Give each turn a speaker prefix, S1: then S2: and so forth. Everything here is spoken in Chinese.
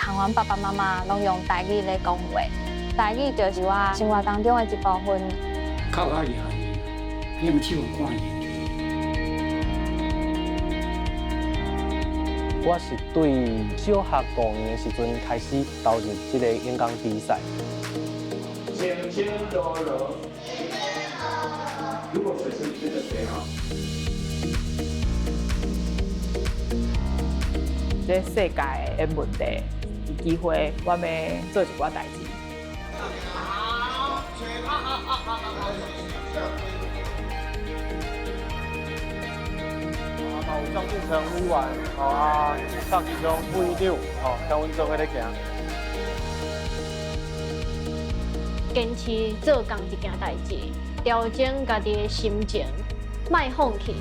S1: 看阮爸爸妈妈拢用台语咧讲话，台语就是我生活当中的一部分。
S2: 靠较赢伊，用手看伊。
S3: 我是对小学5年的时阵开始投入这个演讲比赛。
S4: 轻轻柔柔，如果水是你的最好。
S5: 这世界的问题，有机会我要做一寡代志。
S3: 有张进成委员，上其中副议长，跟阮做伙咧行。
S6: 坚持做同一件代志，调整家己的心情，莫放弃。